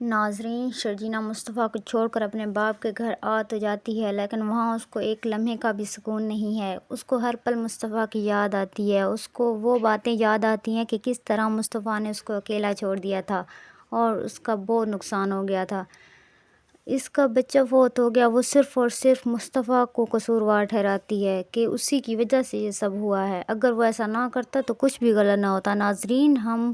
ناظرین، شرجینہ مصطفیٰ کو چھوڑ کر اپنے باپ کے گھر آ تو جاتی ہے، لیکن وہاں اس کو ایک لمحے کا بھی سکون نہیں ہے۔ اس کو ہر پل مصطفیٰ کی یاد آتی ہے۔ اس کو وہ باتیں یاد آتی ہیں کہ کس طرح مصطفیٰ نے اس کو اکیلا چھوڑ دیا تھا اور اس کا بہت نقصان ہو گیا تھا۔ اس کا بچہ فوت ہو گیا۔ وہ صرف اور صرف مصطفیٰ کو قصوروار ٹھہراتی ہے کہ اسی کی وجہ سے یہ سب ہوا ہے۔ اگر وہ ایسا نہ کرتا تو کچھ بھی غلط نہ ہوتا۔ ناظرین، ہم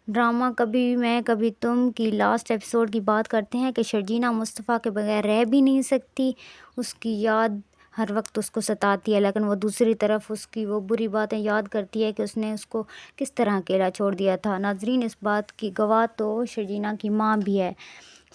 ڈرامہ کبھی میں کبھی تم کی لاسٹ ایپیسوڈ کی بات کرتے ہیں کہ شرجینہ مصطفیٰ کے بغیر رہ بھی نہیں سکتی۔ اس کی یاد ہر وقت اس کو ستاتی ہے، لیکن وہ دوسری طرف اس کی وہ بری باتیں یاد کرتی ہے کہ اس نے اس کو کس طرح اکیلا چھوڑ دیا تھا۔ ناظرین، اس بات کی گواہ تو شرجینہ کی ماں بھی ہے۔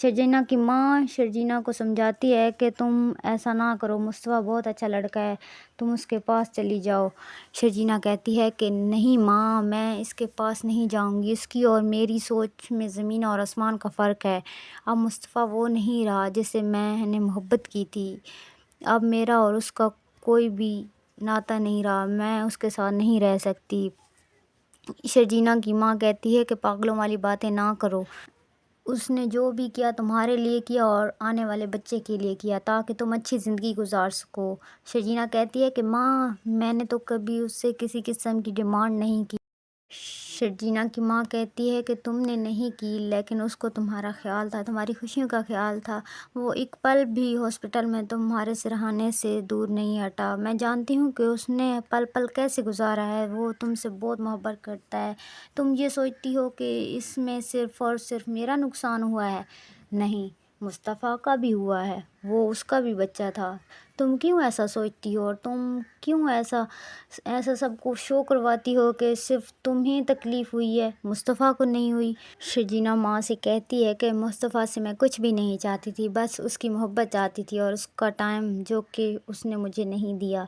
شرجینہ کی ماں شرجینہ کو سمجھاتی ہے کہ تم ایسا نہ کرو، مصطفیٰ بہت اچھا لڑکا ہے، تم اس کے پاس چلی جاؤ۔ شرجینہ کہتی ہے کہ نہیں ماں، میں اس کے پاس نہیں جاؤں گی، اس کی اور میری سوچ میں زمین اور آسمان کا فرق ہے۔ اب مصطفیٰ وہ نہیں رہا جس سے میں نے محبت کی تھی۔ اب میرا اور اس کا کوئی بھی ناطہ نہیں رہا، میں اس کے ساتھ نہیں رہ سکتی۔ شرجینہ کی ماں کہتی ہے کہ پاگلوں والی باتیں نہ کرو، اس نے جو بھی کیا تمہارے لیے کیا اور آنے والے بچے کے لیے کیا تاکہ تم اچھی زندگی گزار سکو۔ شرجینہ کہتی ہے کہ ماں، میں نے تو کبھی اس سے کسی قسم کی ڈیمانڈ نہیں کی۔ شرجینہ کی ماں کہتی ہے کہ تم نے نہیں کی، لیکن اس کو تمہارا خیال تھا، تمہاری خوشیوں کا خیال تھا۔ وہ ایک پل بھی ہاسپٹل میں تمہارے سراہنے سے دور نہیں ہٹا۔ میں جانتی ہوں کہ اس نے پل پل کیسے گزارا ہے۔ وہ تم سے بہت محبت کرتا ہے۔ تم یہ سوچتی ہو کہ اس میں صرف اور صرف میرا نقصان ہوا ہے۔ نہیں، مصطفیٰ کا بھی ہوا ہے، وہ اس کا بھی بچہ تھا۔ تم کیوں ایسا سوچتی ہو اور تم کیوں ایسا سب کو شو کرواتی ہو کہ صرف تمہیں تکلیف ہوئی ہے، مصطفیٰ کو نہیں ہوئی؟ شرجینہ ماں سے کہتی ہے کہ مصطفیٰ سے میں کچھ بھی نہیں چاہتی تھی، بس اس کی محبت چاہتی تھی اور اس کا ٹائم جو کہ اس نے مجھے نہیں دیا۔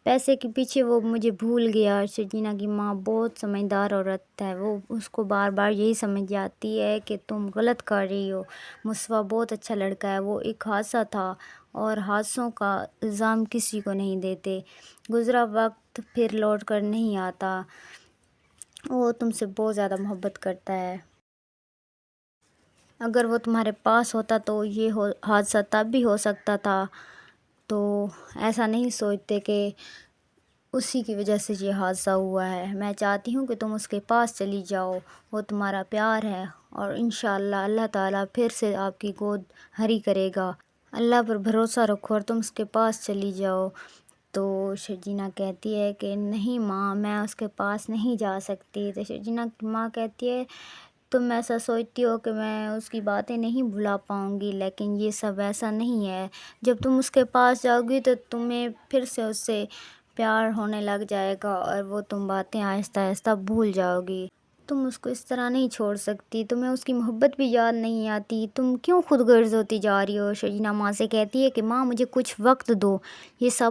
پیسے کے پیچھے وہ مجھے بھول گیا۔ شرجینہ کی ماں بہت سمجھدار عورت ہے۔ وہ اس کو بار بار یہی سمجھاتی ہے کہ تم غلط کر رہی ہو، مصطفیٰ بہت اچھا لڑکا ہے، وہ ایک حادثہ تھا اور حادثوں کا الزام کسی کو نہیں دیتے۔ گزرا وقت پھر لوٹ کر نہیں آتا۔ وہ تم سے بہت زیادہ محبت کرتا ہے۔ اگر وہ تمہارے پاس ہوتا تو یہ حادثہ تب بھی ہو سکتا تھا۔ تو ایسا نہیں سوچتے کہ اسی کی وجہ سے یہ حادثہ ہوا ہے۔ میں چاہتی ہوں کہ تم اس کے پاس چلی جاؤ، وہ تمہارا پیار ہے اور انشاءاللہ اللہ تعالیٰ پھر سے آپ کی گود ہری کرے گا۔ اللہ پر بھروسہ رکھو اور تم اس کے پاس چلی جاؤ۔ تو شرجینہ کہتی ہے کہ نہیں ماں، میں اس کے پاس نہیں جا سکتی۔ تو شرجینہ کی ماں کہتی ہے تم ایسا سوچتی ہو کہ میں اس کی باتیں نہیں بھلا پاؤں گی، لیکن یہ سب ایسا نہیں ہے۔ جب تم اس کے پاس جاؤ گی تو تمہیں پھر سے اس سے پیار ہونے لگ جائے گا اور وہ تم باتیں آہستہ آہستہ بھول جاؤ گی۔ تم اس کو اس طرح نہیں چھوڑ سکتی، تمہیں اس کی محبت بھی یاد نہیں آتی، تم کیوں خود غرض ہوتی جا رہی ہو؟ شرجینہ ماں سے کہتی ہے کہ ماں مجھے کچھ وقت دو یہ سب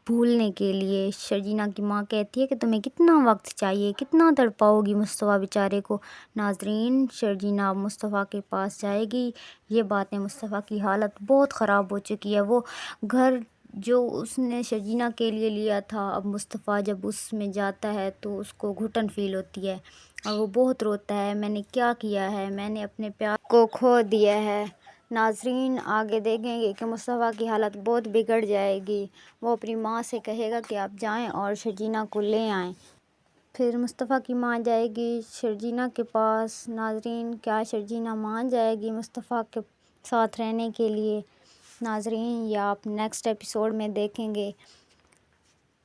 بھولنے کے لیے۔ شرجینہ کی ماں کہتی ہے کہ تمہیں کتنا وقت چاہیے، کتنا تڑپاؤ گی مصطفیٰ بیچارے کو؟ ناظرین، شرجینہ اب مصطفیٰ کے پاس جائے گی۔ یہ باتیں مصطفیٰ کی حالت بہت خراب ہو چکی ہے۔ وہ گھر جو اس نے شرجینہ کے لیے لیا تھا، اب مصطفیٰ جب اس میں جاتا ہے تو اس کو گھٹن فیل ہوتی ہے اور وہ بہت روتا ہے، میں نے کیا کیا ہے، میں نے اپنے پیار کو کھو دیا ہے۔ ناظرین، آگے دیکھیں گے کہ مصطفیٰ کی حالت بہت بگڑ جائے گی۔ وہ اپنی ماں سے کہے گا کہ آپ جائیں اور شرجینہ کو لے آئیں۔ پھر مصطفیٰ کی ماں جائے گی شرجینہ کے پاس۔ ناظرین، کیا شرجینہ مان جائے گی مصطفیٰ کے ساتھ رہنے کے لیے؟ ناظرین، یہ آپ نیکسٹ ایپیسوڈ میں دیکھیں گے۔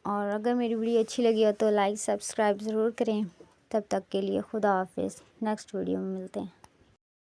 اور اگر میری ویڈیو اچھی لگی ہو تو لائک سبسکرائب ضرور کریں۔ تب تک کے لیے خدا حافظ، نیکسٹ ویڈیو میں ملتے ہیں۔